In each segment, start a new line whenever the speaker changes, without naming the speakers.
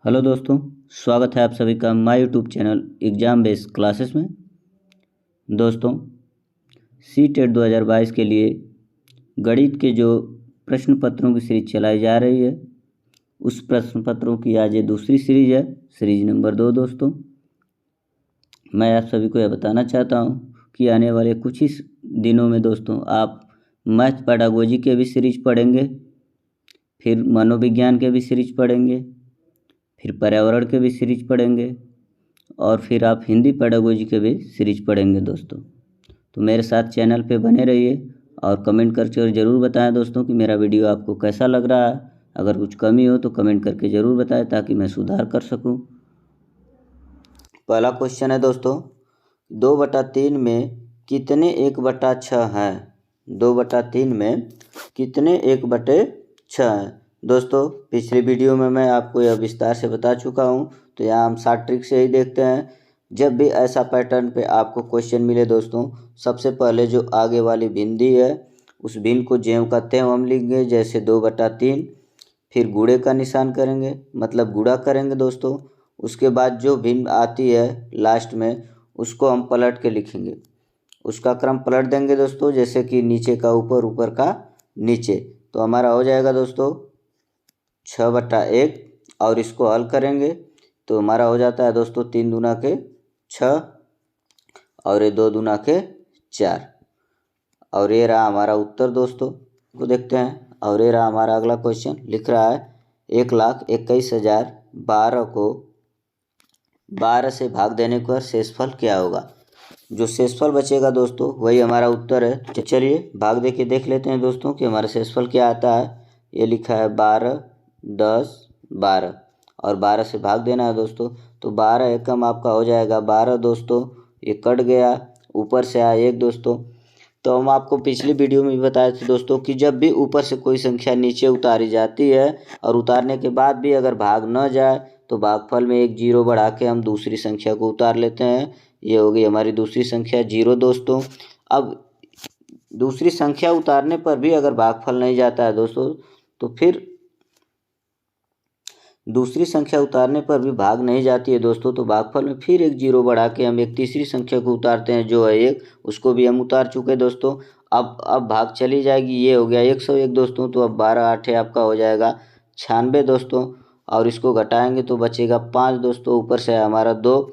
Hello दोस्तों, स्वागत है आप सभी का my YouTube channel exam based classes में। दोस्तों, सी-टेट 2022 के लिए गणित के जो प्रश्न पत्रों की सीरीज चलाई जा रही है, उस प्रश्न पत्रों की आज ये दूसरी सीरीज है, सीरीज नंबर 2। दोस्तों, मैं आप सभी को यह बताना चाहता हूँ कि आने वाले कुछ ही दिनों में दोस्तों आप मैथ पेडागोजी के भी सीरीज पढ़ेंगे, फिर मनोविज्ञान के भी सीरीज पढ़ेंगे, फिर पर्यावरण के भी सीरीज पढ़ेंगे और फिर आप हिंदी पेडागोजी के भी सीरीज पढ़ेंगे दोस्तों। तो मेरे साथ चैनल पे बने रहिए और कमेंट करके ज़रूर बताएं दोस्तों कि मेरा वीडियो आपको कैसा लग रहा है। अगर कुछ कमी हो तो कमेंट करके ज़रूर बताएं ताकि मैं सुधार कर सकूं। पहला क्वेश्चन है दोस्तों, 2/3 में कितने 1/6 हैं? 2/3 में कितने 1/6 हैं? दोस्तों, पिछली वीडियो में मैं आपको यह विस्तार से बता चुका हूं, तो यहाँ हम शॉर्ट ट्रिक से ही देखते हैं। जब भी ऐसा पैटर्न पे आपको क्वेश्चन मिले दोस्तों, सबसे पहले जो आगे वाली भिंडी है उस भिंड को ज्यों का त्यों हम लिखेंगे, जैसे 2/3। फिर गुणे का निशान करेंगे, मतलब गुणा करेंगे दोस्तों। उसके बाद जो भिन्न आती है लास्ट में उसको हम पलट के लिखेंगे, उसका क्रम पलट देंगे दोस्तों, जैसे कि नीचे का ऊपर, ऊपर का नीचे। तो हमारा हो जाएगा दोस्तों 6/1 और इसको हल करेंगे तो हमारा हो जाता है दोस्तों 3 दूना के 6 और ये 2 दूना के 4 और ये रहा हमारा उत्तर दोस्तों। को देखते हैं और ये रहा हमारा अगला क्वेश्चन। लिख रहा है 1,21,012 को 12 से भाग देने पर शेषफल क्या होगा? जो शेषफल बचेगा दोस्तों वही हमारा उत्तर है। तो चलिए भाग दे के देख लेते हैं दोस्तों कि हमारा शेषफल क्या आता है। ये लिखा है 12, 10, 12 और 12 से भाग देना है दोस्तों। तो 12 एकम आपका हो जाएगा 12 दोस्तों। ये कट गया, ऊपर से आया 1 दोस्तों। तो हम आपको पिछली वीडियो में भी बताए थे दोस्तों कि जब भी ऊपर से कोई संख्या नीचे उतारी जाती है और उतारने के बाद भी अगर भाग न जाए तो भागफल में 1 0 बढ़ा के हम दूसरी संख्या को उतार लेते हैं। ये हो गई हमारी दूसरी संख्या 0 दोस्तों। अब दूसरी संख्या उतारने पर भी अगर भागफल नहीं जाता है दोस्तों, तो फिर दूसरी संख्या उतारने पर भी भाग नहीं जाती है दोस्तों, तो भागफल में फिर 1 0 बढ़ा के हम एक तीसरी संख्या को उतारते हैं जो है 1, उसको भी हम उतार चुके दोस्तों। अब भाग चली जाएगी, ये हो गया 101 दोस्तों। तो अब 12 8 आपका हो जाएगा 96 दोस्तों और इसको घटाएंगे तो बचेगा 5 दोस्तों, ऊपर से हमारा 2।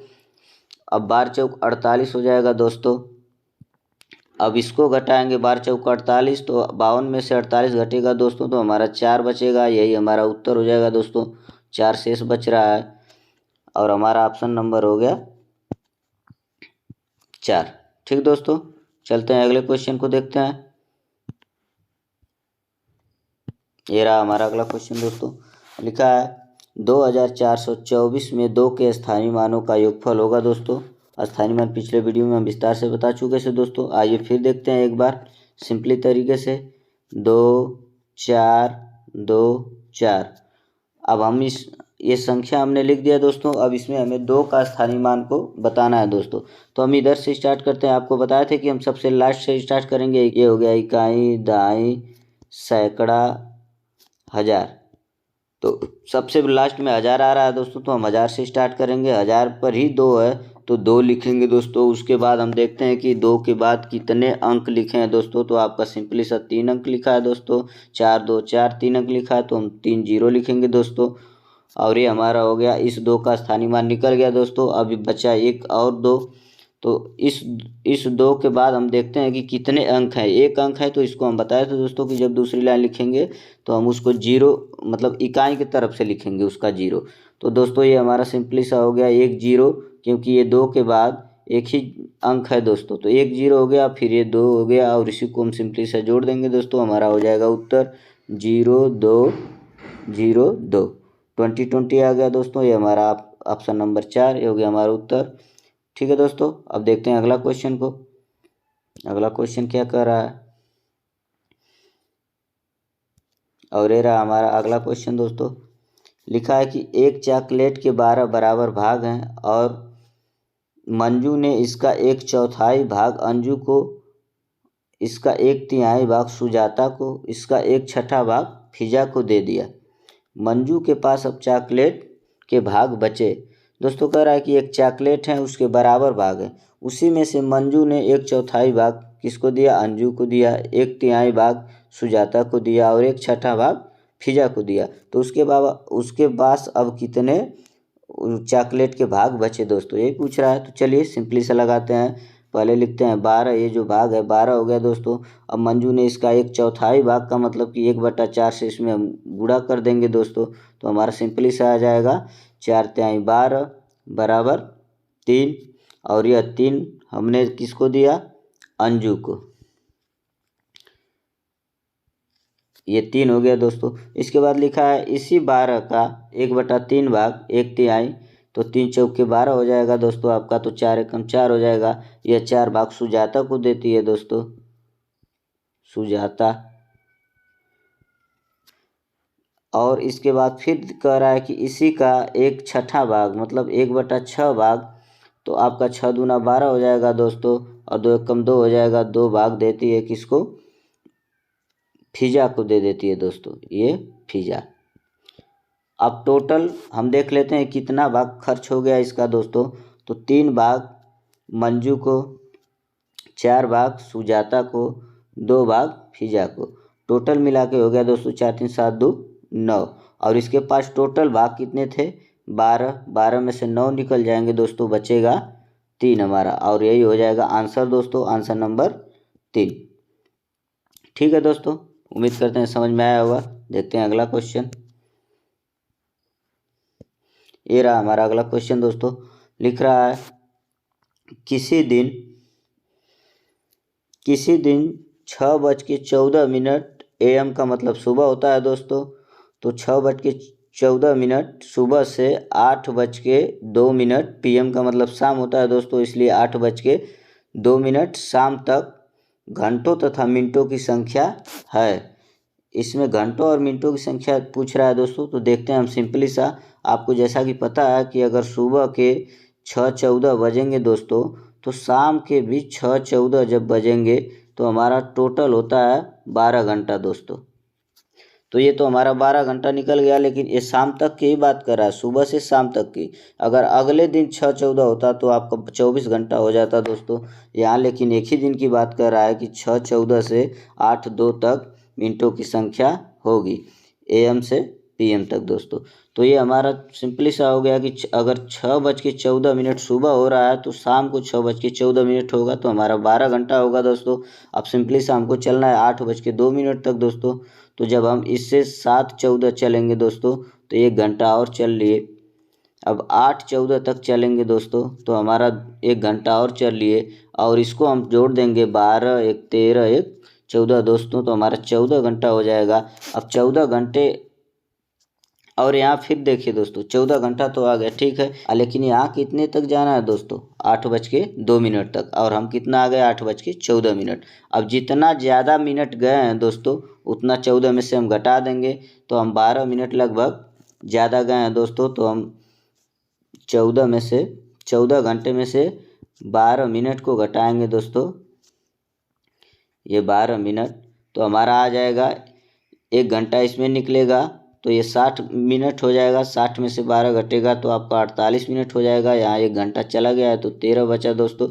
अब 12 चौक 48 हो जाएगा दोस्तों। अब इसको घटाएंगे 12 चौक 48, तो 52 में से 48 घटेगा दोस्तों तो हमारा 4 बचेगा। यही हमारा उत्तर हो जाएगा दोस्तों। 4 शेष बच रहा है और हमारा ऑप्शन नंबर हो गया 4। ठीक दोस्तों, चलते हैं अगले क्वेश्चन को देखते हैं। ये रहा हमारा अगला क्वेश्चन दोस्तों। लिखा है 2424 में 2 के स्थानीय मानों का योगफल होगा दोस्तों। स्थानीय मान पिछले वीडियो में हम विस्तार से बता चुके हैं दोस्तों। आइए फिर देखते हैं एक बार सिंपली तरीके से। 2 4 2 4। अब हम ये संख्या हमने लिख दिया दोस्तों। अब इसमें हमें 2 का स्थानीय मान को बताना है दोस्तों। तो हम इधर से स्टार्ट करते हैं। आपको बताया था कि हम सबसे लास्ट से स्टार्ट करेंगे। ये हो गया इकाई, दहाई, सैकड़ा, हज़ार। तो सबसे लास्ट में 1000 आ रहा है दोस्तों, तो हम 1000 से स्टार्ट करेंगे। 1000 पर ही 2 है तो 2 लिखेंगे दोस्तों। उसके बाद हम देखते हैं कि 2 के बाद कितने अंक लिखे हैं दोस्तों। तो आपका सिंपली सा 3 अंक लिखा है दोस्तों। 4 2 4 3 अंक लिखा है तो हम 3 0 लिखेंगे दोस्तों। और ये हमारा हो गया, इस 2 का स्थानीय मान निकल गया दोस्तों। अभी बचा 1 और 2। तो इस 2 के बाद हम देखते हैं कि कितने अंक हैं। 1 अंक है तो इसको हम बताए थे दोस्तों कि जब दूसरी लाइन लिखेंगे तो हम उसको 0 मतलब इकाई की तरफ से लिखेंगे उसका 0। तो दोस्तों ये हमारा सिंपली सा हो गया 1 0, क्योंकि ये 2 के बाद एक ही अंक है दोस्तों। तो 1 0 हो गया, फिर ये 2 हो गया और इसी को हम सिंपली सा जोड़ देंगे दोस्तों। हमारा हो जाएगा उत्तर 0 2 0 2। 20 20 आ गया दोस्तों। ये हमारा ऑप्शन नंबर 4 ये हो गया हमारा उत्तर। ठीक है दोस्तों, अब देखते हैं अगला क्वेश्चन को। अगला क्वेश्चन क्या कर रहा है और ये रहा हमारा अगला क्वेश्चन दोस्तों। लिखा है कि एक चॉकलेट के 12 बराबर भाग हैं और मंजू ने इसका 1/4 भाग अंजू को, इसका 1/3 भाग सुजाता को, इसका 1/6 भाग फिजा को दे दिया। मंजू के पास अब चॉकलेट के भाग बचे। दोस्तों कह रहा है कि एक चॉकलेट है, उसके बराबर भाग है, उसी में से मंजू ने 1/4 भाग किसको दिया, अंजू को दिया, 1/3 भाग सुजाता को दिया और 1/6 भाग फिजा को दिया। तो उसके पास अब कितने चॉकलेट के भाग बचे दोस्तों, यही पूछ रहा है। तो चलिए सिंपली से लगाते हैं। पहले लिखते हैं 12, ये जो भाग है 12 हो गया दोस्तों। अब मंजू ने इसका 1/4 भाग का मतलब कि 1/4 से इसमें हम गुणा कर देंगे दोस्तों। तो हमारा सिंपली से आ जाएगा 4×3 12 बराबर 3, और यह 3 हमने किसको दिया, अंजू को। ये 3 हो गया दोस्तों। इसके बाद लिखा है इसी 12 का 1/3 भाग 1/3, तो 3×4 12 हो जाएगा दोस्तों आपका। तो 4×1 4 हो जाएगा। यह 4 भाग सुजाता को देती है दोस्तों, सुजाता। और इसके बाद फिर कह रहा है कि इसी का 1/6 भाग मतलब 1/6 भाग, तो आपका 6 दूना 12 हो जाएगा दोस्तों, और 2 एकम 2 हो जाएगा। 2 भाग देती है किसको, फिजा को दे देती है दोस्तों, ये फिजा। अब टोटल हम देख लेते हैं कितना भाग खर्च हो गया इसका दोस्तों। तो 3 भाग मंजू को, 4 भाग सुजाता को, 2 भाग फिजा को, टोटल मिला के हो गया दोस्तों 4 3 7 2 9। और इसके पास टोटल भाग कितने थे, 12। 12 में से 9 निकल जाएंगे दोस्तों, बचेगा 3 हमारा, और यही हो जाएगा आंसर दोस्तों, आंसर नंबर 3। ठीक है दोस्तों, उम्मीद करते हैं समझ में आया होगा। देखते हैं अगला क्वेश्चन। ये रहा हमारा अगला क्वेश्चन दोस्तों। लिख रहा है किसी दिन 6:14 AM का मतलब सुबह होता है दोस्तों। तो 6:14 सुबह से 8:02 PM का मतलब शाम होता है दोस्तों, इसलिए 8:02 शाम तक घंटों तथा मिनटों की संख्या है। इसमें घंटों और मिनटों की संख्या पूछ रहा है दोस्तों। तो देखते हैं हम सिंपली सा। आपको जैसा कि पता है कि अगर सुबह के 6:14 बजेंगे दोस्तों, तो शाम के भी 6:14 जब बजेंगे, तो हमारा टोटल होता है 12 घंटा दोस्तों। तो ये तो हमारा 12 घंटा निकल गया, लेकिन ये शाम तक की ही बात कर रहा है, सुबह से शाम तक की। अगर अगले दिन 6:14 होता तो आपका 24 घंटा हो जाता दोस्तों यहाँ, लेकिन एक ही दिन की बात कर रहा है कि 6:14 से 8:02 तक मिनटों की संख्या होगी, AM से PM तक दोस्तों। तो ये हमारा सिंपली सा हो गया कि अगर 6:14 सुबह हो रहा है, तो शाम को 6:14 होगा, तो हमारा 12 घंटा होगा दोस्तों। अब सिंपली सा हमको चलना है 8:02 तक दोस्तों। तो जब हम इससे 7:14 चलेंगे दोस्तों, तो 1 घंटा और चल लिए। अब 8:14 तक चलेंगे दोस्तों, तो हमारा 1 घंटा और चल लिए, और इसको हम जोड़ देंगे 12 1 13 1 14 दोस्तों, तो हमारा 14 घंटा हो जाएगा। अब 14 घंटे, और यहाँ फिर देखिए दोस्तों 14 घंटा तो आ गया, ठीक है, लेकिन यहाँ कितने तक जाना है दोस्तों, 8:02 तक, और हम कितना आ गए 8:14। अब जितना ज़्यादा मिनट गए हैं दोस्तों, उतना 14 में से हम घटा देंगे, तो हम 12 मिनट लगभग ज़्यादा गए हैं दोस्तों। तो हम 14 घंटे में से 12 मिनट को घटाएंगे दोस्तों, ये 12 मिनट, तो हमारा आ जाएगा 1 घंटा इसमें निकलेगा, तो ये 60 मिनट हो जाएगा। 60 में से 12 घटेगा तो आपका 48 मिनट हो जाएगा। यहाँ 1 घंटा चला गया है, तो 13 बचा दोस्तों।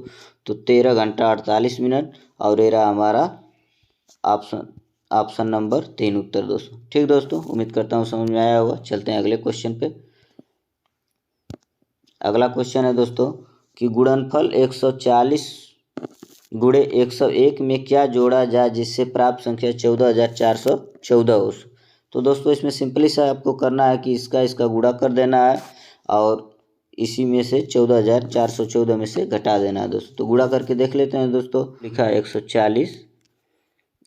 तो 13 घंटा 48 मिनट, और ये रहा हमारा ऑप्शन नंबर 3 उत्तर दोस्तों। ठीक दोस्तों, उम्मीद करता हूँ समझ में आया होगा। चलते हैं अगले क्वेश्चन पे। अगला क्वेश्चन है दोस्तों कि गुणनफल 140 गुणे 101 में क्या जोड़ा जाए जिससे प्राप्त संख्या 14,414 हो। तो दोस्तों इसमें सिंपली सा आपको करना है कि इसका गुणा कर देना है, और इसी में से 14,414 में से घटा देना है दोस्तों। तो गुणा करके देख लेते हैं दोस्तों। लिखा है 140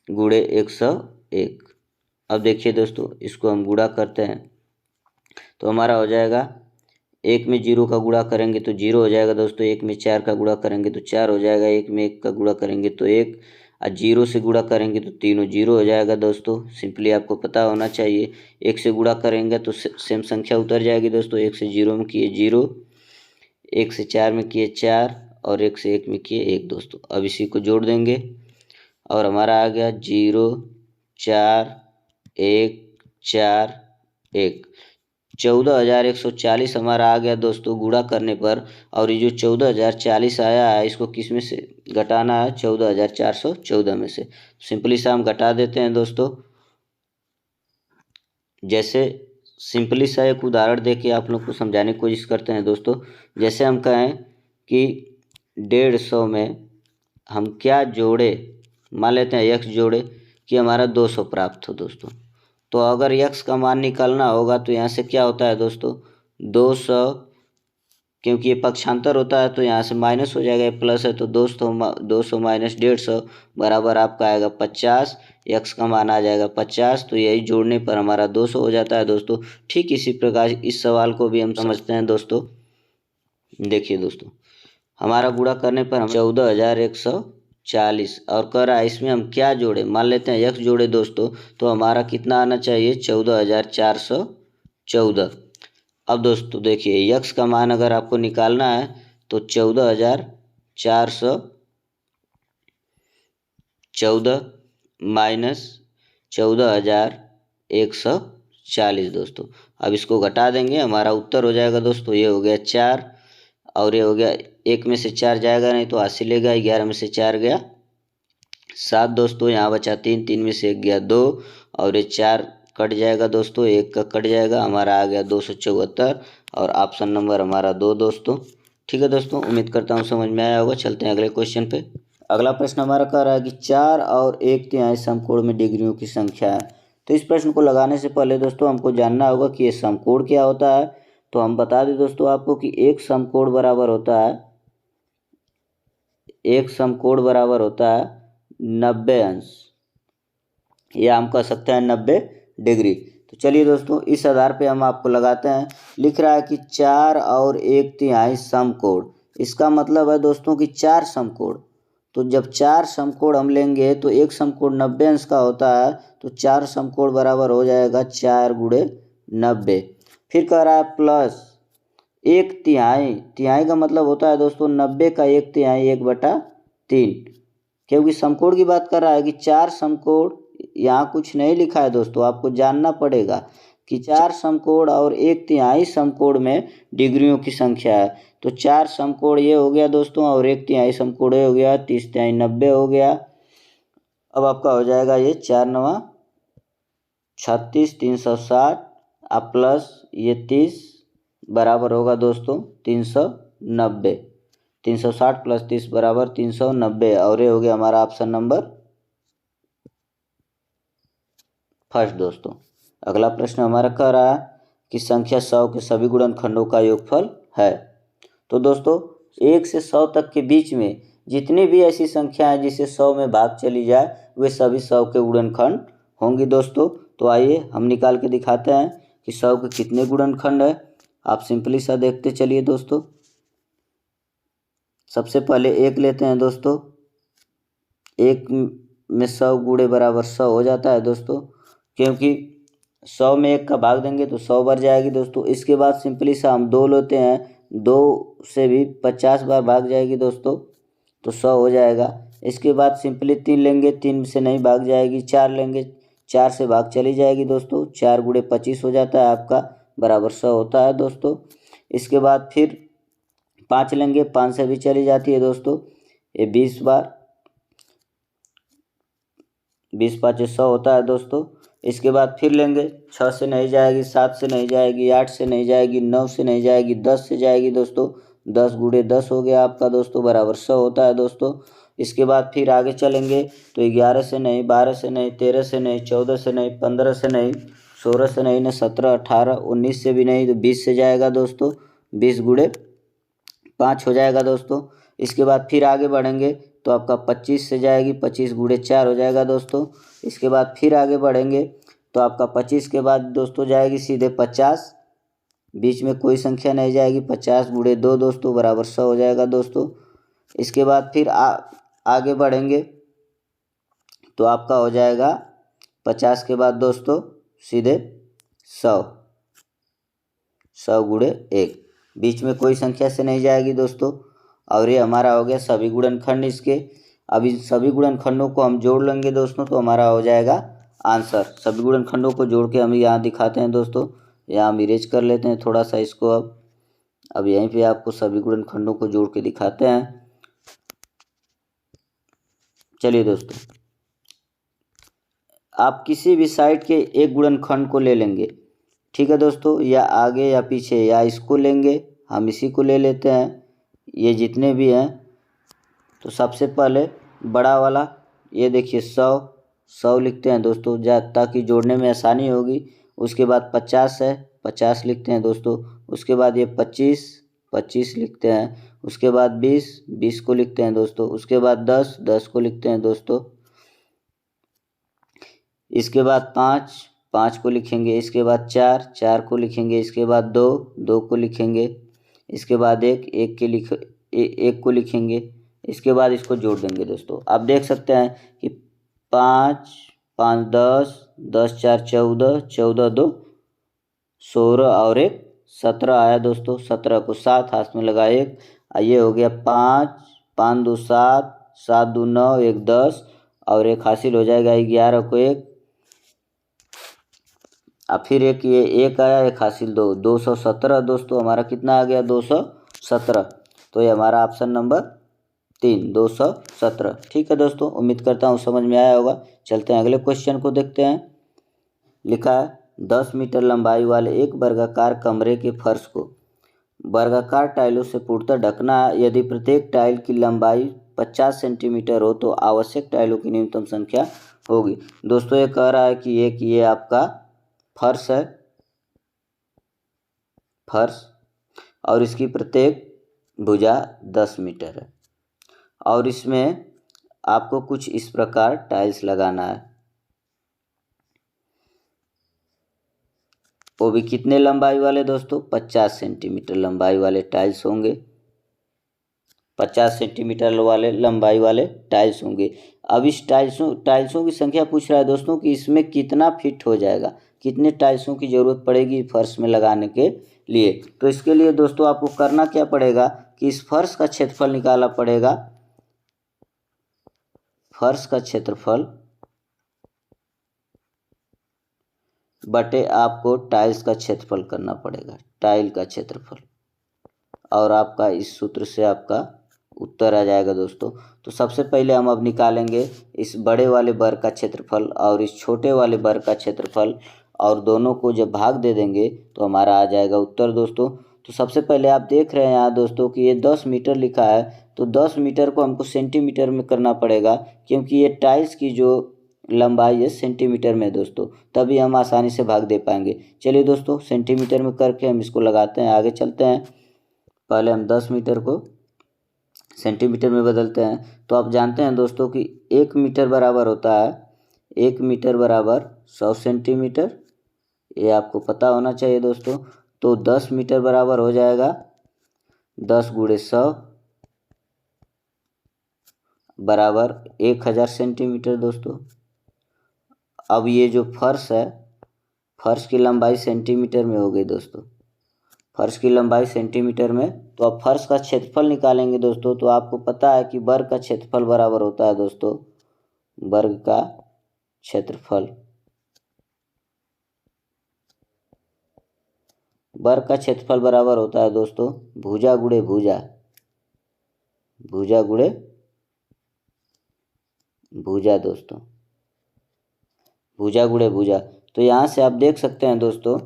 गुणे 101। अब देखिए दोस्तों, इसको हम गुणा करते हैं, तो हमारा हो जाएगा, 1 में 0 का गुणा करेंगे तो 0 हो जाएगा दोस्तों, 1 में 4 का गुणा करेंगे तो 4 हो जाएगा, 1 में 1 का गुणा करेंगे तो 1, और 0 से गुणा करेंगे तो तीनों 0 हो जाएगा दोस्तों। सिंपली आपको पता होना चाहिए, 1 से गुणा करेंगे तो सेम संख्या उतर जाएगी दोस्तों। 1 से 0 में किए 0, 1 से 4 में किए 4, और 1 से 1 में किए 1 दोस्तों। अब इसी को जोड़ देंगे, और हमारा आ गया 0 4 1 4 1। 14,140 हमारा आ गया दोस्तों गुणा करने पर। और ये जो 14,040 आया है इसको किस में से घटाना है, 14,414 में से। सिंपली सा हम घटा देते हैं दोस्तों। जैसे सिंपली सा एक उदाहरण देके आप लोग को समझाने की कोशिश करते हैं दोस्तों। जैसे हम कहें कि 150 में हम क्या जोड़े, मान लेते हैं x जोड़े कि हमारा 200 प्राप्त हो दोस्तों। तो अगर x का मान निकालना होगा तो यहाँ से क्या होता है दोस्तों, 200, क्योंकि ये पक्षांतर होता है तो यहाँ से माइनस हो जाएगा, प्लस है तो 200 माइनस 150 बराबर आपका आएगा 50। x का मान आ जाएगा 50, तो यही जोड़ने पर हमारा 200 हो जाता है दोस्तों। ठीक इसी प्रकार इस सवाल को भी हम समझते हैं दोस्तों। देखिए दोस्तों, हमारा गुणा करने पर हम 14,140 और कर रहा है, इसमें हम क्या जोड़े, मान लेते हैं x जोड़े दोस्तों, तो हमारा कितना आना चाहिए, 14,414। अब दोस्तों देखिए x का मान अगर आपको निकालना है तो 14,414 माइनस 14,140 दोस्तों। अब इसको घटा देंगे, हमारा उत्तर हो जाएगा दोस्तों, ये हो गया 4 और ये हो गया, एक में से 4 जाएगा नहीं तो 80 लेगा, 11 में से 4 गया 7 दोस्तों, यहाँ बचा 3, 3 में से 1 गया 2 और ये 4 कट जाएगा दोस्तों, 1 का कट जाएगा, हमारा आ गया 274 और ऑप्शन नंबर हमारा 2 दोस्तों। ठीक है दोस्तों, उम्मीद करता हूँ समझ में आया होगा। चलते हैं अगले क्वेश्चन पे। अगला प्रश्न हमारा कह रहा है कि 4 और 1/3 समकोण में डिग्रियों की संख्या है। तो इस प्रश्न को लगाने से पहले दोस्तों हमको जानना होगा कि ये समकोण क्या होता है। तो हम बता दें दोस्तों आपको कि एक समकोण बराबर होता है 90 अंश, या हम कह सकते हैं 90 डिग्री। तो चलिए दोस्तों इस आधार पे हम आपको लगाते हैं। लिख रहा है कि 4 और 1/3 समकोण, इसका मतलब है दोस्तों कि 4 समकोण। तो जब 4 समकोण हम लेंगे तो एक समकोण 90 अंश का होता है, तो 4 समकोण बराबर हो जाएगा 4 गुणे 90। फिर कह रहा है प्लस 1/3, तिहाई का मतलब होता है दोस्तों 90 का 1/3, 1/3, क्योंकि समकोण की बात कर रहा है कि 4 समकोण, यहाँ कुछ नहीं लिखा है दोस्तों, आपको जानना पड़ेगा कि 4 समकोण और 1/3 समकोण में डिग्रियों की संख्या है। तो 4 समकोण ये हो गया दोस्तों और 1/3 समकोण ये हो गया, 30/3 90 हो गया। अब आपका हो जाएगा ये 4 9 36, 360 अब प्लस ये 30 बराबर होगा दोस्तों 390, 360 प्लस 30 बराबर 390 और ये हो गया हमारा ऑप्शन नंबर फर्स्ट दोस्तों। अगला प्रश्न हमारा कह रहा है कि संख्या 100 के सभी गुणनखंडों का योगफल है। तो दोस्तों 1 से 100 तक के बीच में जितनी भी ऐसी संख्या है जिसे 100 में भाग चली जाए वे सभी 100 के गुणनखंड होंगी दोस्तों। तो आइए हम निकाल के दिखाते हैं कि 100 के कितने गुणनखंड है। आप सिंपली सा देखते चलिए दोस्तों। सबसे पहले 1 लेते हैं दोस्तों, 1 में 100 गुणे बराबर 100 हो जाता है दोस्तों, क्योंकि 100 में 1 का भाग देंगे तो 100 बार जाएगी दोस्तों। इसके बाद सिंपली सा हम 2 लेते हैं, 2 से भी 50 बार भाग जाएगी दोस्तों, तो 100 हो जाएगा। इसके बाद सिंपली 3 लेंगे, 3 से नहीं भाग जाएगी। 4 लेंगे, 4 से भाग चली जाएगी दोस्तों, 4 गुणे 25 हो जाता है आपका, बराबर 100 होता है दोस्तों। इसके बाद फिर 5 लेंगे, 5 से भी चली जाती है दोस्तों, ये 20 बार, 20 5 100 होता है दोस्तों। इसके बाद फिर लेंगे, 6 से नहीं जाएगी, 7 से नहीं जाएगी, 8 से नहीं जाएगी, 9 से नहीं जाएगी, 10 से जाएगी दोस्तों, 10 गुणे 10 हो गया आपका दोस्तों, बराबर 100 होता है दोस्तों। इसके बाद फिर आगे चलेंगे तो 11 से नहीं, 12 से नहीं, 13 से नहीं, 14 से नहीं, 15 से नहीं, 16 से नहीं, 17 18 19 से भी नहीं, तो 20 से जाएगा दोस्तों, 20 गुणे 5 हो जाएगा दोस्तों। इसके बाद फिर आगे बढ़ेंगे तो आपका 25 से जाएगी, 25 गुणे 4 हो जाएगा दोस्तों। इसके बाद फिर आगे बढ़ेंगे तो आपका 25 के बाद दोस्तों जाएगी सीधे 50, बीच में कोई संख्या नहीं जाएगी, 50 गुणे 2 दोस्तों, बराबर 100 हो जाएगा दोस्तों। इसके बाद फिर आगे बढ़ेंगे तो आपका हो जाएगा 50 के बाद दोस्तों सीधे 100 गुणे 1, बीच में कोई संख्या से नहीं जाएगी दोस्तों। और ये हमारा हो गया सभी गुणनखंड इसके। अब इन सभी गुणनखंडों को हम जोड़ लेंगे दोस्तों, तो हमारा हो जाएगा आंसर। सभी गुणनखंडों को जोड़ के हम यहाँ दिखाते हैं दोस्तों। यहाँ हम इरेज कर लेते हैं थोड़ा सा इसको। अब यहीं पे आपको सभी गुणनखंडों को जोड़ के दिखाते हैं। चलिए दोस्तों, आप किसी भी साइड के एक गुणनखंड को ले लेंगे, ठीक है दोस्तों, या आगे या पीछे, या इसको लेंगे, हम इसी को ले लेते हैं, ये जितने भी हैं। तो सबसे पहले बड़ा वाला ये देखिए 100 लिखते हैं दोस्तों, ताकि जोड़ने में आसानी होगी। उसके बाद 50 है, 50 लिखते हैं दोस्तों। उसके बाद ये 25 लिखते हैं। उसके बाद 20 को लिखते हैं दोस्तों। उसके बाद 10 को लिखते हैं दोस्तों। इसके बाद 5 को लिखेंगे। इसके बाद 4 को लिखेंगे। इसके बाद 2 को लिखेंगे। इसके बाद 1 को लिखेंगे। इसके बाद इसको जोड़ देंगे दोस्तों। आप देख सकते हैं कि 5 5 10 10 4 14 14 2 16 और 1 17 आया दोस्तों। 17 को 7 हाथ में लगा 1, ये हो गया 5 5 2 7 7 2 9 1 10 और 1 हासिल हो जाएगा 11 को 1। अब फिर ये 1 आया, 1 हासिल 217 दोस्तों। हमारा कितना आ गया 217। तो ये हमारा ऑप्शन नंबर 3 217। ठीक है दोस्तों, उम्मीद करता हूँ समझ में आया होगा। चलते हैं अगले क्वेश्चन को देखते हैं। लिखा है 10 मीटर लंबाई वाले एक वर्गाकार कमरे के फर्श को वर्गाकार टाइलों से पूर्णतः ढकना है। यदि प्रत्येक टाइल की लंबाई 50 सेंटीमीटर हो तो आवश्यक टाइलों की न्यूनतम संख्या होगी। दोस्तों ये कह रहा है कि ये आपका फर्श है, फर्श, और इसकी प्रत्येक भुजा 10 मीटर है, और इसमें आपको कुछ इस प्रकार टाइल्स लगाना है। वो भी कितने लंबाई वाले दोस्तों? 50 सेंटीमीटर लंबाई वाले टाइल्स होंगे। 50 सेंटीमीटर वाले लंबाई वाले टाइल्स होंगे। अब इस टाइल्सों की संख्या पूछ रहा है दोस्तों कि इसमें कितना फिट हो जाएगा, कितने टाइल्सों की ज़रूरत पड़ेगी फर्श में लगाने के लिए। तो इसके लिए दोस्तों आपको करना क्या पड़ेगा कि इस फर्श का क्षेत्रफल निकालना पड़ेगा। फर्श का क्षेत्रफल बटे आपको टाइल्स का क्षेत्रफल करना पड़ेगा, टाइल का क्षेत्रफल, और आपका इस सूत्र से आपका उत्तर आ जाएगा दोस्तों। तो सबसे पहले हम अब निकालेंगे इस बड़े वाले वर्ग का क्षेत्रफल और इस छोटे वाले वर्ग का क्षेत्रफल, और दोनों को जब भाग दे देंगे तो हमारा आ जाएगा उत्तर दोस्तों। तो सबसे पहले आप देख रहे हैं यहाँ दोस्तों कि ये 10 मीटर लिखा है, तो 10 मीटर को हमको सेंटीमीटर में करना पड़ेगा, क्योंकि ये टाइल्स की जो लंबाई है सेंटीमीटर में दोस्तों, तभी हम आसानी से भाग दे पाएंगे। चलिए दोस्तों, सेंटीमीटर में करके हम इसको लगाते हैं, आगे चलते हैं। पहले हम 10 मीटर को सेंटीमीटर में बदलते हैं। तो आप जानते हैं दोस्तों कि 1 मीटर बराबर होता है, 1 मीटर बराबर 100 सेंटीमीटर, ये आपको पता होना चाहिए दोस्तों। तो 10 मीटर बराबर हो जाएगा 10 गुणे 100 बराबर 1000 सेंटीमीटर दोस्तों। अब ये जो फर्श है, फर्श की लंबाई सेंटीमीटर में हो गई दोस्तों, फर्श की लंबाई सेंटीमीटर में। तो अब फर्श का क्षेत्रफल निकालेंगे दोस्तों। तो आपको पता है कि वर्ग का क्षेत्रफल बराबर होता है दोस्तों, वर्ग का क्षेत्रफल, वर्ग का क्षेत्रफल बराबर होता है दोस्तों भुजा गुणे भुजा, भुजा गुणे भुजा दोस्तों, भुजा गुणे भुजा। तो यहाँ से आप देख सकते हैं दोस्तों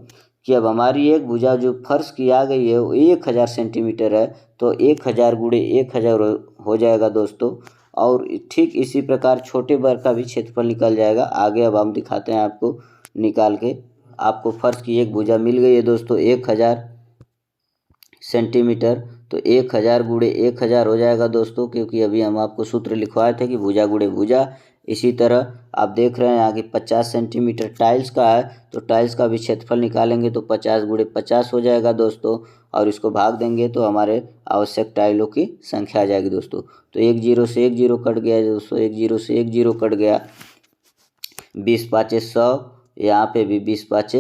कि अब हमारी एक भुजा जो फर्श की आ गई है वो 1000 सेंटीमीटर है, तो 1000 गुणे 1000 हो जाएगा दोस्तों। और ठीक इसी प्रकार छोटे वर्ग का भी क्षेत्रफल निकल जाएगा। आगे अब हम दिखाते हैं आपको निकाल के। आपको फर्श की एक भुजा मिल गई है दोस्तों 1000 सेंटीमीटर, तो 1000 गुणे 1000 हो जाएगा दोस्तों, क्योंकि अभी हम आपको सूत्र लिखवाए थे कि भुजा गुणे भुजा। इसी तरह आप देख रहे हैं आगे 50 सेंटीमीटर टाइल्स का है, तो टाइल्स का भी क्षेत्रफल निकालेंगे तो 50 गुणे 50 हो जाएगा दोस्तों, और इसको भाग देंगे तो हमारे आवश्यक टाइलों की संख्या आ जाएगी दोस्तों। तो 1 0 से 1 0 कट गया दोस्तों, 1 0 से 1 0 कट गया, 20 5 100, यहाँ पे भी 20 5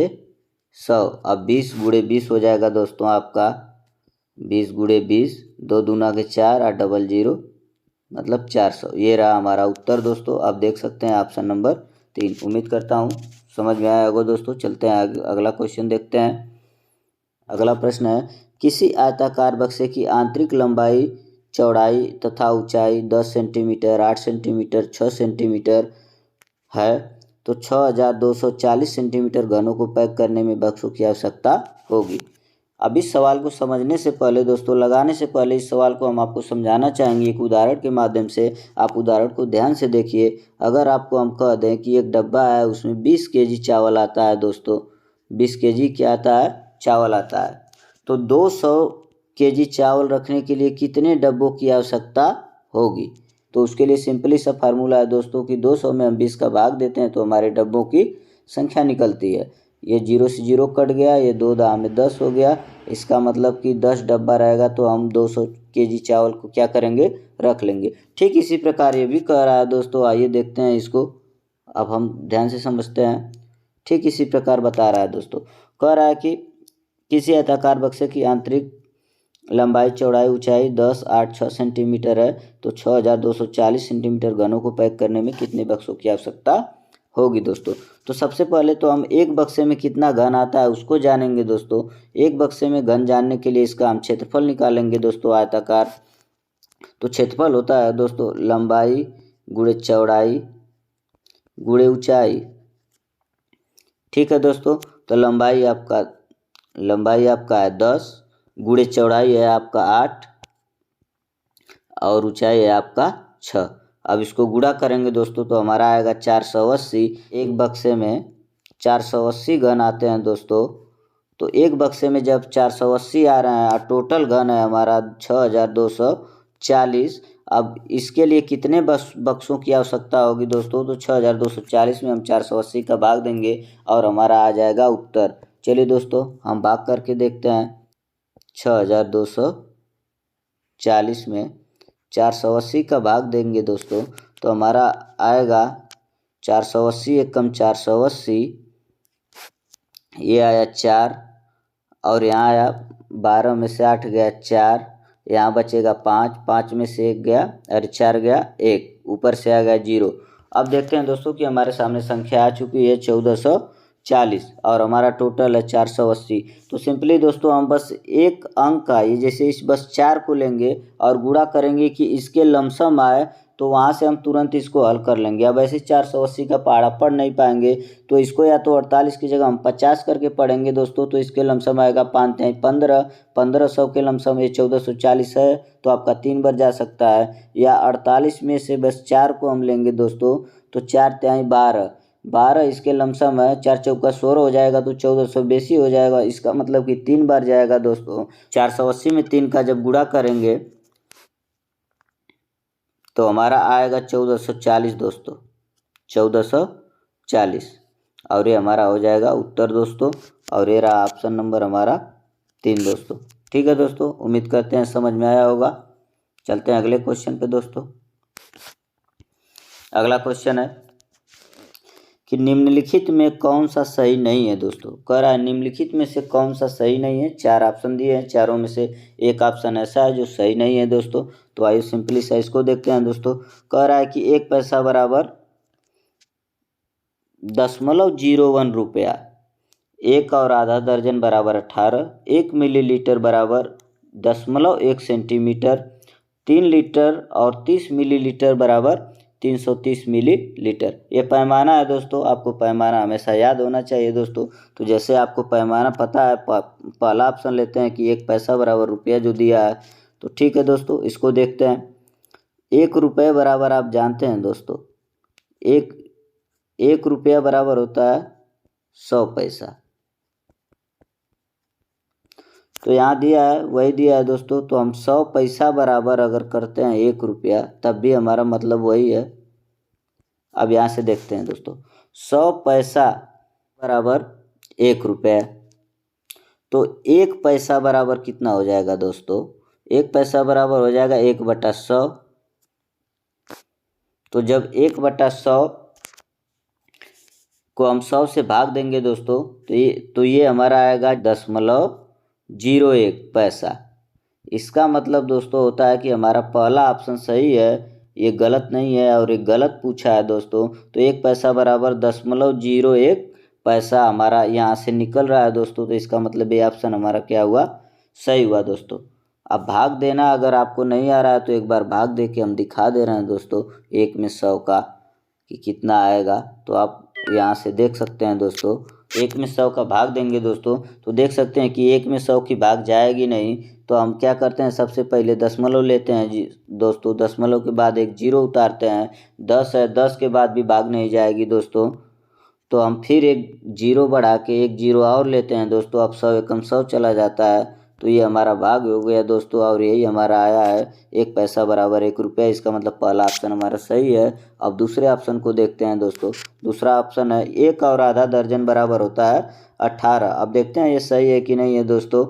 100। अब 20 गुणे 20 हो जाएगा दोस्तों आपका 20 गुणे 20, 2 दूना के 4 और डबल 0 मतलब 400। ये रहा हमारा उत्तर दोस्तों। आप देख सकते हैं ऑप्शन नंबर 3। उम्मीद करता हूँ समझ में आया होगा दोस्तों। चलते हैं अगला क्वेश्चन देखते हैं। अगला प्रश्न है, किसी आयताकार बक्से की आंतरिक लंबाई, चौड़ाई तथा ऊंचाई 10 सेंटीमीटर, 8 सेंटीमीटर, 6 सेंटीमीटर है, तो 6240 सेंटीमीटर घनों को पैक करने में बक्सों की आवश्यकता होगी। अब इस सवाल को समझने से पहले दोस्तों, लगाने से पहले इस सवाल को हम आपको समझाना चाहेंगे एक उदाहरण के माध्यम से। आप उदाहरण को ध्यान से देखिए। अगर आपको हम कह दें कि एक डब्बा है, उसमें 20 केजी चावल आता है दोस्तों, 20 केजी क्या आता है, चावल आता है, तो 200 केजी चावल रखने के लिए कितने डब्बों की आवश्यकता होगी। तो उसके लिए सिंपली सा फार्मूला है दोस्तों कि 200 में हम 20 का भाग देते हैं तो हमारे डब्बों की संख्या निकलती है। ये 0 से 0 कट गया, ये 2 दाह में 10 हो गया। इसका मतलब कि 10 डब्बा रहेगा तो हम 200 केजी चावल को क्या करेंगे, रख लेंगे। ठीक इसी प्रकार ये भी कह रहा है दोस्तों, आइए देखते हैं इसको, अब हम ध्यान से समझते हैं। ठीक इसी प्रकार बता रहा है दोस्तों, कह रहा है कि किसी आयताकार बक्से की आंतरिक लंबाई, चौड़ाई, ऊंचाई 10, 8, 6 सेंटीमीटर है, तो 6240 सेंटीमीटर घनों को पैक करने में कितने बक्सों की आवश्यकता होगी दोस्तों। तो सबसे पहले तो हम एक बक्से में कितना घन आता है उसको जानेंगे दोस्तों। एक बक्से में घन जानने के लिए इसका हम क्षेत्रफल निकालेंगे दोस्तों आयताकार। तो क्षेत्रफल होता है दोस्तों लंबाई गुणे चौड़ाई गुणे ऊंचाई। ठीक है दोस्तों, तो लंबाई आपका है 10, गुणे चौड़ाई है आपका 8 और ऊंचाई है आपका 6। अब इसको गुणा करेंगे दोस्तों तो हमारा आएगा 480। एक बक्से में 480 घन आते हैं दोस्तों। तो एक बक्से में जब 480 आ रहे हैं और टोटल घन है हमारा 6240, अब इसके लिए कितने बक्सों की आवश्यकता होगी दोस्तों। तो 6240 में हम 480 का भाग देंगे और हमारा आ जाएगा उत्तर। चलिए दोस्तों हम भाग करके देखते हैं। 6240 में 480 का भाग देंगे दोस्तों तो हमारा आएगा 480 एकम 480, ये आया 4 और यहाँ आया 12 में से 8 गया 4, यहाँ बचेगा 5, 5 में से 1 गया और 4 गया 1, ऊपर से आ गया 0। अब देखते हैं दोस्तों कि हमारे सामने संख्या आ चुकी है 1440 और हमारा टोटल है 480। तो सिंपली दोस्तों हम बस एक अंक का, ये जैसे इस बस 4 को लेंगे और गुणा करेंगे कि इसके लमसम आए, तो वहाँ से हम तुरंत इसको हल कर लेंगे। अब ऐसे 480 का पहाड़ा पढ़ नहीं पाएंगे तो इसको या तो 48 की जगह हम 50 करके पढ़ेंगे दोस्तों, तो इसके लमसम आएगा 5 × 15, 1500 के लमसम ये 1440 है, तो आपका 3 बार जा सकता है। या 48 में से बस 4 को हम लेंगे दोस्तों, तो 4 × 12, 12 इसके लमसम है, 4 चौका 16 हो जाएगा, तो 1482 हो जाएगा। इसका मतलब कि 3 बार जाएगा दोस्तों। 480 में 3 का जब गुणा करेंगे तो हमारा आएगा 1440 दोस्तों, 1440, और ये हमारा हो जाएगा उत्तर दोस्तों। और ये रहा ऑप्शन नंबर हमारा 3 दोस्तों। ठीक है दोस्तों, उम्मीद करते हैं समझ में आया होगा। चलते हैं अगले क्वेश्चन पे दोस्तों। अगला क्वेश्चन है कि निम्नलिखित में कौन सा सही नहीं है दोस्तों। कह रहा है निम्नलिखित में से कौन सा सही नहीं है। 4 ऑप्शन दिए हैं, चारों में से एक ऑप्शन ऐसा है जो सही नहीं है दोस्तों। तो आइए सिंपली सा इसको देखते हैं दोस्तों। कह रहा है कि 1 पैसा बराबर 0.01 रुपया, 1 और आधा दर्जन बराबर 18, 1 मिलीलीटर बराबर 0.1 सेंटीमीटर, 3 लीटर और 30 मिलीलीटर बराबर 330 मिलीलीटर। ये पैमाना है दोस्तों, आपको पैमाना हमेशा याद होना चाहिए दोस्तों। तो जैसे आपको पैमाना पता है, पहला ऑप्शन लेते हैं कि 1 पैसा बराबर रुपया जो दिया है, तो ठीक है दोस्तों इसको देखते हैं। 1 रुपये बराबर आप जानते हैं दोस्तों, एक रुपया बराबर होता है 100 पैसा। तो यहाँ दिया है वही दिया है दोस्तों। तो हम 100 पैसा बराबर अगर करते हैं 1 रुपया, तब भी हमारा मतलब वही है। अब यहाँ से देखते हैं दोस्तों, 100 पैसा बराबर 1 रुपया, तो 1 पैसा बराबर कितना हो जाएगा दोस्तों। 1 पैसा बराबर हो जाएगा 1/100। तो जब 1/100 को हम 100 से भाग देंगे दोस्तों, तो ये हमारा आएगा 0.01 पैसा। इसका मतलब दोस्तों होता है कि हमारा पहला ऑप्शन सही है, ये गलत नहीं है, और ये गलत पूछा है दोस्तों। तो 1 पैसा बराबर 0.01 पैसा हमारा यहाँ से निकल रहा है दोस्तों, तो इसका मतलब ये ऑप्शन हमारा क्या हुआ, सही हुआ दोस्तों। अब भाग देना अगर आपको नहीं आ रहा है तो एक बार भाग दे के हम दिखा दे रहे हैं दोस्तों 1 में 100 का कि कितना आएगा। तो आप यहाँ से देख सकते हैं दोस्तों, 1 में 100 का भाग देंगे दोस्तों तो देख सकते हैं कि 1 में 100 की भाग जाएगी नहीं। तो हम क्या करते हैं, सबसे पहले दशमलव लेते हैं जी दोस्तों, दशमलव के बाद एक जीरो उतारते हैं। 10 है, 10 के बाद भी भाग नहीं जाएगी दोस्तों, तो हम फिर एक जीरो बढ़ा के एक जीरो और लेते हैं दोस्तों। अब 100 एकम 100 चला जाता है, तो ये हमारा भाग हो गया दोस्तों, और यही हमारा आया है 1 पैसा बराबर 1 रुपया। इसका मतलब पहला ऑप्शन हमारा सही है। अब दूसरे ऑप्शन को देखते हैं दोस्तों। दूसरा ऑप्शन है 1 और आधा दर्जन बराबर होता है 18। अब देखते हैं ये सही है कि नहीं है दोस्तों।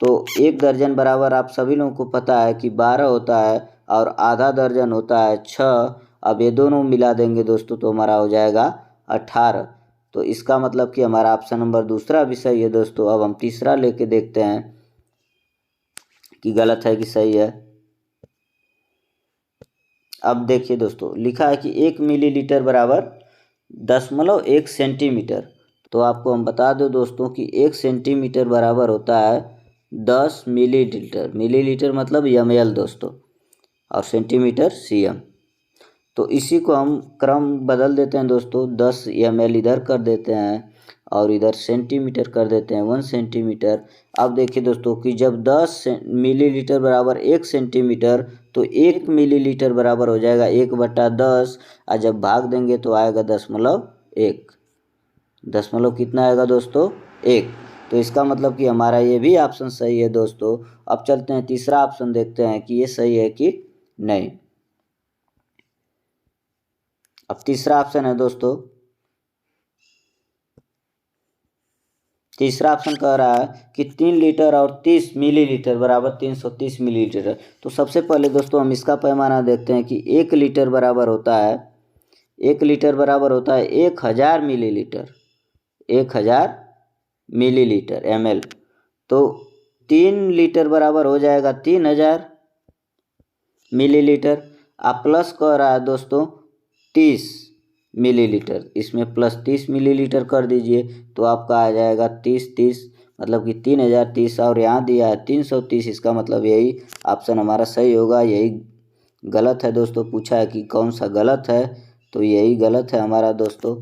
तो 1 दर्जन बराबर आप सभी लोगों को पता है कि 12 होता है, और आधा दर्जन होता है 6। अब ये दोनों मिला देंगे दोस्तों तो हमारा हो जाएगा 18। तो इसका मतलब कि हमारा ऑप्शन नंबर दूसरा भी सही है दोस्तों। अब हम तीसरा लेके देखते हैं कि गलत है कि सही है। अब देखिए दोस्तों, लिखा है कि 1 मिलीलीटर बराबर 0.1 सेंटीमीटर। तो आपको हम बता दो दोस्तों कि 1 सेंटीमीटर बराबर होता है 10 मिलीलीटर। मिलीलीटर मतलब ml दोस्तों, और सेंटीमीटर cm। तो इसी को हम क्रम बदल देते हैं दोस्तों, 10 ml इधर कर देते हैं और इधर सेंटीमीटर कर देते हैं 1 सेंटीमीटर। अब देखिए दोस्तों कि जब 10 मिलीलीटर बराबर 1 सेंटीमीटर, तो 1 मिलीलीटर बराबर हो जाएगा 1/10, और जब भाग देंगे तो आएगा 0.1। दशमलव कितना आएगा दोस्तों, 1। तो इसका मतलब कि हमारा ये भी ऑप्शन सही है दोस्तों। अब चलते हैं तीसरा ऑप्शन देखते हैं कि ये सही है कि नहीं। अब तीसरा ऑप्शन है दोस्तों, तीसरा ऑप्शन कह रहा है कि 3 लीटर और 30 मिलीलीटर बराबर 330 मिलीलीटर है। तो सबसे पहले दोस्तों हम इसका पैमाना देखते हैं कि 1 लीटर बराबर होता है, 1 लीटर बराबर होता है 1000 मिलीलीटर, 1000 मिलीलीटर ml। तो 3 लीटर बराबर हो जाएगा 3000 मिलीलीटर। आप प्लस कह रहा है दोस्तों 30 मिलीलीटर, इसमें प्लस 30 मिलीलीटर कर दीजिए तो आपका आ जाएगा 30 मतलब कि 3030, और यहाँ दिया है 330। इसका मतलब यही ऑप्शन हमारा सही होगा, यही गलत है दोस्तों। पूछा है कि कौन सा गलत है, तो यही गलत है हमारा दोस्तों।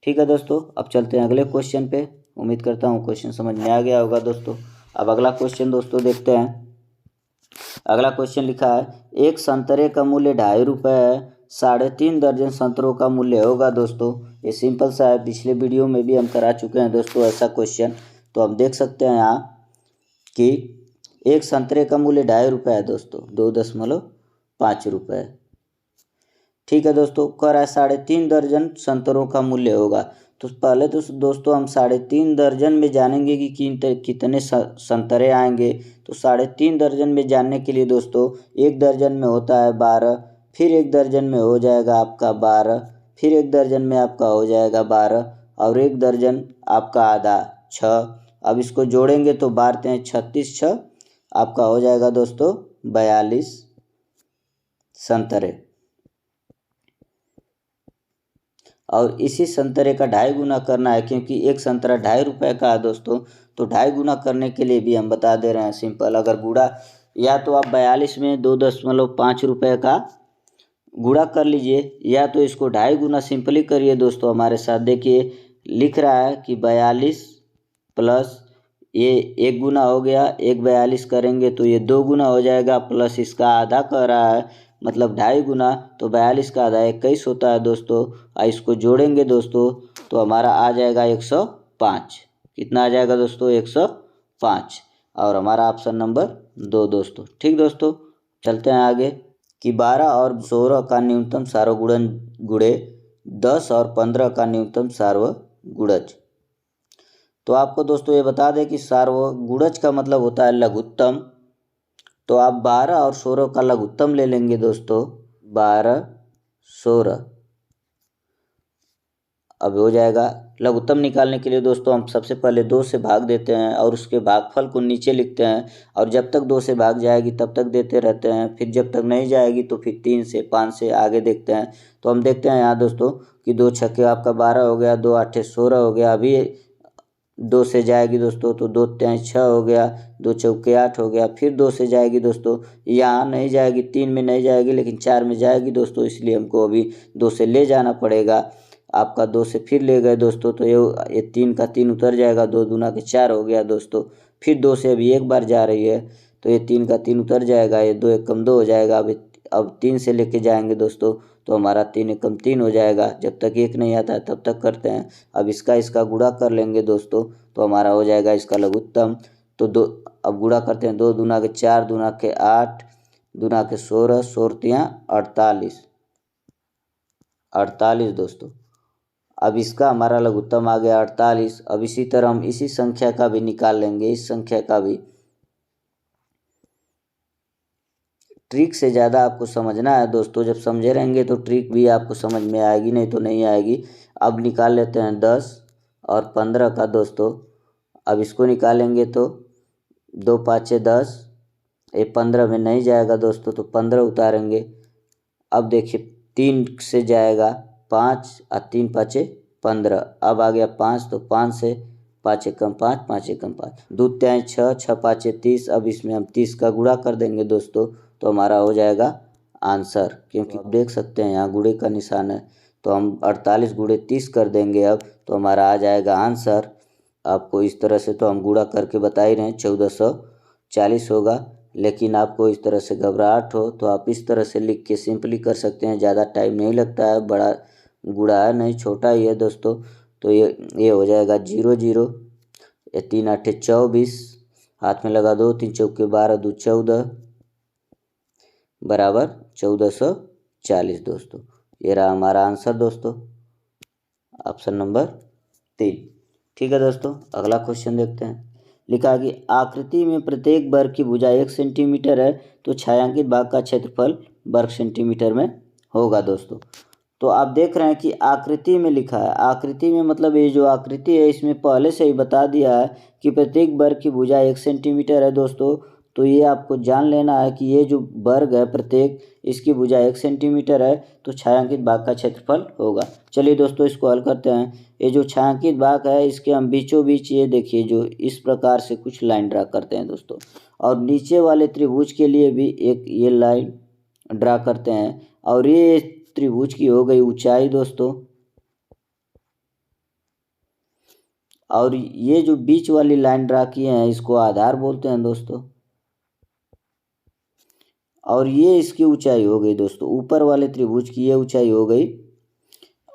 ठीक है दोस्तों, अब चलते हैं अगले क्वेश्चन पे। उम्मीद करता हूँ क्वेश्चन समझ में आ गया होगा दोस्तों। अब अगला क्वेश्चन दोस्तों देखते हैं। अगला क्वेश्चन लिखा है, एक संतरे का मूल्य 2.5 रुपये है, 3.5 दर्जन संतरों का मूल्य होगा दोस्तों। ये सिंपल सा है, पिछले वीडियो में भी हम करा चुके हैं दोस्तों ऐसा क्वेश्चन। तो हम देख सकते हैं यहाँ कि एक संतरे का मूल्य 2.5 रुपये है दोस्तों, 2.5 रुपये। ठीक है दोस्तों, कह रहा है 3.5 दर्जन संतरों का मूल्य होगा। तो पहले तो दोस्तों हम 3.5 दर्जन में जानेंगे कि कितने संतरे आएंगे। तो 3.5 दर्जन में जानने के लिए दोस्तों 1 दर्जन में होता है 12, फिर 1 दर्जन में हो जाएगा आपका 12, फिर 1 दर्जन में आपका हो जाएगा 12, और 1 दर्जन आपका आधा 6। अब इसको जोड़ेंगे तो 12 × 36, 6 आपका हो जाएगा दोस्तों 42 संतरे। और इसी संतरे का 2.5 गुना करना है, क्योंकि एक संतरा 2.5 रुपये का है दोस्तों। तो 2.5 गुना करने के लिए भी हम बता दे रहे हैं सिंपल। अगर गुणा, या तो आप 42 में 2.5 रुपये का गुणा कर लीजिए, या तो इसको 2.5 गुना सिंपली करिए दोस्तों हमारे साथ। देखिए लिख रहा है कि 42 प्लस ये 1 गुना हो गया, 1 42 करेंगे तो ये 2 गुना हो जाएगा, प्लस इसका आधा कह रहा है मतलब 2.5 गुना। तो 42 का आधा 21 होता है दोस्तों। इसको जोड़ेंगे दोस्तों तो हमारा आ जाएगा 105। कितना आ जाएगा दोस्तों, 105। और हमारा ऑप्शन नंबर 2 दोस्तों। ठीक दोस्तों, चलते हैं आगे कि 12 और 16 का न्यूनतम सार्वगुणन गुणे 10 और 15 का न्यूनतम सार्वगुणज। तो आपको दोस्तों ये बता दें कि सार्वगुणज का मतलब होता है लघुत्तम। तो आप 12 और 16 का लघुत्तम ले लेंगे दोस्तों, 12 16। अब हो जाएगा लघुत्तम निकालने के लिए दोस्तों हम सबसे पहले 2 से भाग देते हैं और उसके भागफल को नीचे लिखते हैं और जब तक 2 से भाग जाएगी तब तक देते रहते हैं। फिर जब तक नहीं जाएगी तो फिर 3 से 5 से आगे देखते हैं। तो हम देखते हैं यहाँ दोस्तों कि 2 छक्के आपका 12 हो गया, 2 आठे 16 हो गया। अभी 2 से जाएगी दोस्तों तो 2 तिहाई 6 हो गया, 2 चौके 8 हो गया। फिर 2 से जाएगी दोस्तों, यहाँ नहीं जाएगी, 3 में नहीं जाएगी लेकिन 4 में जाएगी दोस्तों, इसलिए हमको अभी 2 से ले जाना पड़ेगा। आपका 2 से फिर ले गए दोस्तों तो ये 3 का 3 उतर जाएगा, 2 दूना के 4 हो गया दोस्तों। फिर 2 से अभी एक बार जा रही है तो ये 3 का 3 उतर जाएगा, ये 2 एकम 2 हो जाएगा। अब 3 से लेके जाएंगे दोस्तों तो हमारा 3 एकम 3 हो जाएगा। जब तक 1 नहीं आता है तब तक करते हैं। अब इसका गुणा कर लेंगे दोस्तों तो हमारा हो जाएगा इसका लघुत्तम। तो अब गुणा करते हैं, 2 दूना के 4, दूना के 8, दूना के 16, 16 48 48 दोस्तों। अब इसका हमारा लघुत्तम आ गया 48। अब इसी तरह हम इसी संख्या का भी निकाल लेंगे, इस संख्या का भी। ट्रिक से ज़्यादा आपको समझना है दोस्तों, जब समझे रहेंगे तो ट्रिक भी आपको समझ में आएगी, नहीं तो नहीं आएगी। अब निकाल लेते हैं 10 और 15 का दोस्तों। अब इसको निकालेंगे तो 2 पाँचे 10, ये 15 में नहीं जाएगा दोस्तों तो 15 उतारेंगे। अब देखिए 3 से जाएगा 5 और 3 पाँचे 15। अब आ गया 5 तो 5 से 5 एकम 5, 5 एकम 5, 2 तिहाई 6, 6 पाँचे 30। अब इसमें हम 30 का गुणा कर देंगे दोस्तों तो हमारा हो जाएगा आंसर, क्योंकि आप देख सकते हैं यहाँ गुणे का निशान है। तो हम 48 गुणे 30 कर देंगे अब तो हमारा आ जाएगा आंसर। आपको इस तरह से तो हम गुणा करके बता ही रहे हैं 1440 होगा, लेकिन आपको इस तरह से घबराहट हो तो आप इस तरह से लिख के सिंपली कर सकते हैं, ज़्यादा टाइम नहीं लगता है, बड़ा गुणा है नहीं, छोटा ही है दोस्तों। तो ये हो जाएगा 0 0, ये 3 आठे 24, हाथ में लगा दो, 3 चौके 12, 2 14 बराबर 1440 दोस्तों। ये रहा हमारा आंसर दोस्तों, ऑप्शन नंबर 3। ठीक है दोस्तों, अगला क्वेश्चन देखते हैं। लिखा कि आकृति में प्रत्येक वर्ग की भुजा 1 सेंटीमीटर है तो छायांकित भाग का क्षेत्रफल वर्ग सेंटीमीटर में होगा दोस्तों। तो आप देख रहे हैं कि आकृति में लिखा है, आकृति में मतलब ये जो आकृति है इसमें पहले से ही बता दिया है कि प्रत्येक वर्ग की भुजा 1 सेंटीमीटर है दोस्तों। तो ये आपको जान लेना है कि ये जो वर्ग है प्रत्येक, इसकी भुजा 1 सेंटीमीटर है तो छायांकित भाग का क्षेत्रफल होगा। चलिए दोस्तों इसको हल करते हैं। ये जो छायांकित भाग है इसके हम बीचों बीच ये देखिए जो इस प्रकार से कुछ लाइन ड्रा करते हैं दोस्तों, और नीचे वाले त्रिभुज के लिए भी एक ये लाइन ड्रा करते हैं। और ये त्रिभुज की हो गई ऊंचाई दोस्तों, और ये जो बीच वाली लाइन ड्रा किए हैं इसको आधार बोलते हैं दोस्तों, और ये इसकी ऊंचाई हो गई दोस्तों, ऊपर वाले त्रिभुज की ये ऊंचाई हो गई।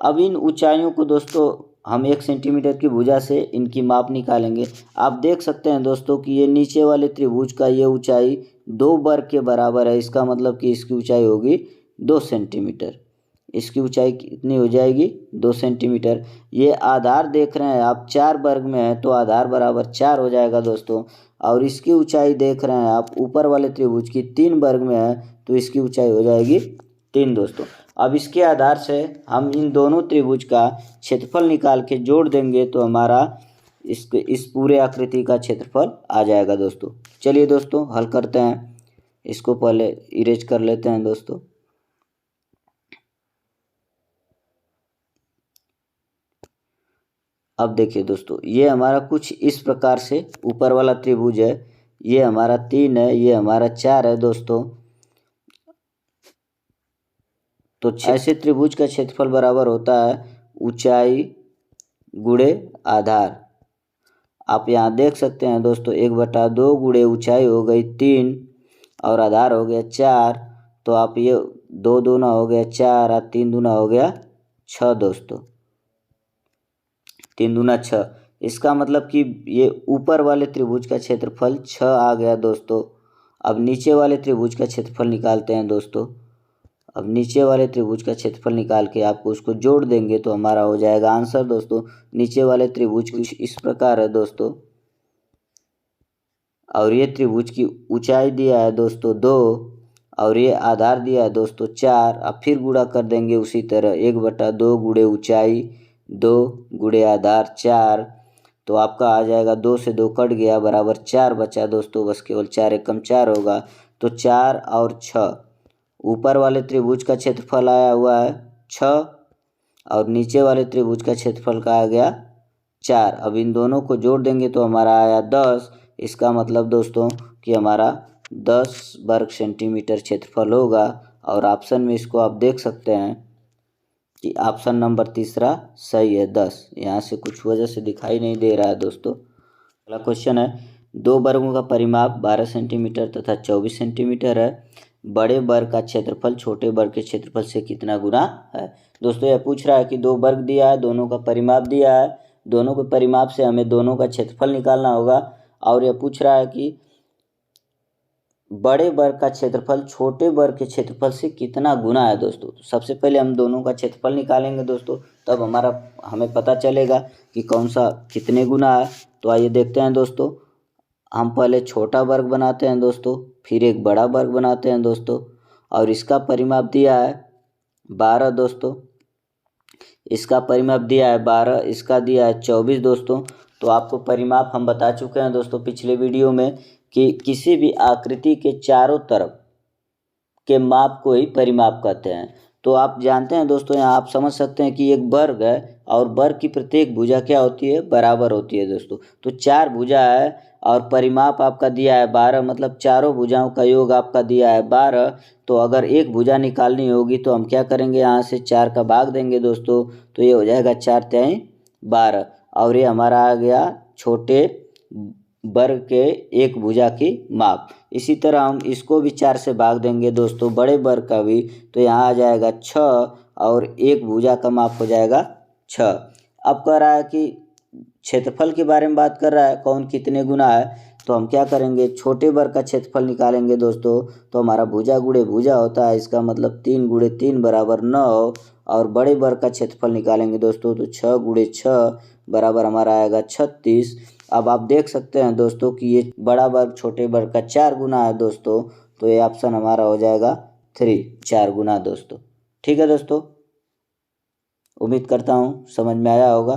अब इन ऊंचाइयों को दोस्तों हम 1 सेंटीमीटर की भुजा से इनकी माप निकालेंगे। आप देख सकते हैं दोस्तों कि ये नीचे वाले त्रिभुज का ये ऊंचाई 2 वर्ग के बराबर है, इसका मतलब कि इसकी ऊंचाई होगी 2 सेंटीमीटर। इसकी ऊंचाई कितनी हो जाएगी 2 सेंटीमीटर। ये आधार देख रहे हैं आप 4 वर्ग में है तो आधार बराबर 4 हो जाएगा दोस्तों। और इसकी ऊंचाई देख रहे हैं आप ऊपर वाले त्रिभुज की 3 वर्ग में है तो इसकी ऊंचाई हो जाएगी 3 दोस्तों। अब इसके आधार से हम इन दोनों त्रिभुज का क्षेत्रफल निकाल के जोड़ देंगे तो हमारा इस पूरे आकृति का क्षेत्रफल आ जाएगा दोस्तों। चलिए दोस्तों हल करते हैं, इसको पहले इरेज कर लेते हैं दोस्तों। अब देखिए दोस्तों ये हमारा कुछ इस प्रकार से ऊपर वाला त्रिभुज है, ये हमारा 3 है, ये हमारा 4 है दोस्तों। तो ऐसे त्रिभुज का क्षेत्रफल बराबर होता है ऊंचाई गुणे आधार। आप यहाँ देख सकते हैं दोस्तों 1/2 गुणे ऊंचाई हो गई 3 और आधार हो गया 4। तो आप ये 2 दूना हो गया 4 और 3 दूना हो गया 6 दोस्तों, 3 दूना 6। इसका मतलब कि ये ऊपर वाले त्रिभुज का क्षेत्रफल 6 आ गया दोस्तों। अब नीचे वाले त्रिभुज का क्षेत्रफल निकालते हैं दोस्तों। अब नीचे वाले त्रिभुज का क्षेत्रफल निकाल के आपको उसको जोड़ देंगे तो हमारा हो जाएगा आंसर दोस्तों। नीचे वाले त्रिभुज कुछ इस प्रकार है दोस्तों, और ये त्रिभुज की ऊंचाई दिया है दोस्तों 2 और ये आधार दिया है दोस्तों 4। अब फिर गुणा कर देंगे उसी तरह 1/2 गुणे ऊंचाई 2 गुणे आधार 4, तो आपका आ जाएगा 2 से 2 कट गया बराबर 4 बचा दोस्तों, बस केवल 4 एकम 4 होगा। तो 4 और 6, ऊपर वाले त्रिभुज का क्षेत्रफल आया हुआ है 6 और नीचे वाले त्रिभुज का क्षेत्रफल का आ गया 4। अब इन दोनों को जोड़ देंगे तो हमारा आया 10। इसका मतलब दोस्तों कि हमारा 10 वर्ग सेंटीमीटर क्षेत्रफल होगा। और ऑप्शन में इसको आप देख सकते हैं कि ऑप्शन नंबर तीसरा सही है 10। यहाँ से कुछ वजह से दिखाई नहीं दे रहा है दोस्तों। अगला क्वेश्चन है, 2 वर्गों का परिमाप 12 सेंटीमीटर तथा 24 सेंटीमीटर है। बड़े वर्ग का क्षेत्रफल छोटे वर्ग के क्षेत्रफल से कितना गुना है। दोस्तों यह पूछ रहा है कि 2 वर्ग दिया है, दोनों का परिमाप दिया है, दोनों के परिमाप से हमें दोनों का क्षेत्रफल निकालना होगा। और यह पूछ रहा है कि बड़े वर्ग का क्षेत्रफल छोटे वर्ग के क्षेत्रफल से कितना गुना है दोस्तों। तो सबसे पहले हम दोनों का क्षेत्रफल निकालेंगे दोस्तों, तब हमें पता चलेगा कि कौन सा कितने गुना है। तो आइए देखते हैं दोस्तों। हम पहले छोटा वर्ग बनाते हैं दोस्तों, फिर एक बड़ा वर्ग बनाते हैं दोस्तों। और इसका परिमाप दिया है 12 दोस्तों, इसका परिमाप दिया है 12, इसका दिया है 24 दोस्तों। तो आपको परिमाप हम बता चुके हैं दोस्तों पिछले वीडियो में कि किसी भी आकृति के चारों तरफ के माप को ही परिमाप कहते हैं। तो आप जानते हैं दोस्तों, यहाँ आप समझ सकते हैं कि एक वर्ग है और वर्ग की प्रत्येक भुजा क्या होती है, बराबर होती है दोस्तों। तो 4 भुजा है और परिमाप आपका दिया है 12, मतलब चारों भुजाओं का योग आपका दिया है 12। तो अगर एक भुजा निकालनी होगी तो हम क्या करेंगे, यहाँ से 4 का भाग देंगे दोस्तों, तो ये हो जाएगा 4 तिहाई 12। और ये हमारा आ गया छोटे वर्ग के एक भुजा की माप। इसी तरह हम इसको भी 4 से भाग देंगे दोस्तों, बड़े वर्ग का भी, तो यहाँ आ जाएगा 6 और एक भुजा का माप हो जाएगा 6। अब कह रहा है कि क्षेत्रफल के बारे में बात कर रहा है, कौन कितने गुना है। तो हम क्या करेंगे, छोटे वर्ग का क्षेत्रफल निकालेंगे दोस्तों। तो हमारा भुजा गुणे भुजा होता है, इसका मतलब 3 गुणे 3 बराबर 9। और बड़े वर्ग का क्षेत्रफल निकालेंगे दोस्तों, तो 6 गुणे 6 बराबर हमारा आएगा 36। अब आप देख सकते हैं दोस्तों कि ये बड़ा वर्ग छोटे वर्ग का 4 गुना है दोस्तों। तो ये ऑप्शन हमारा हो जाएगा 3, 4 गुना दोस्तों। ठीक है दोस्तों, उम्मीद करता हूँ समझ में आया होगा।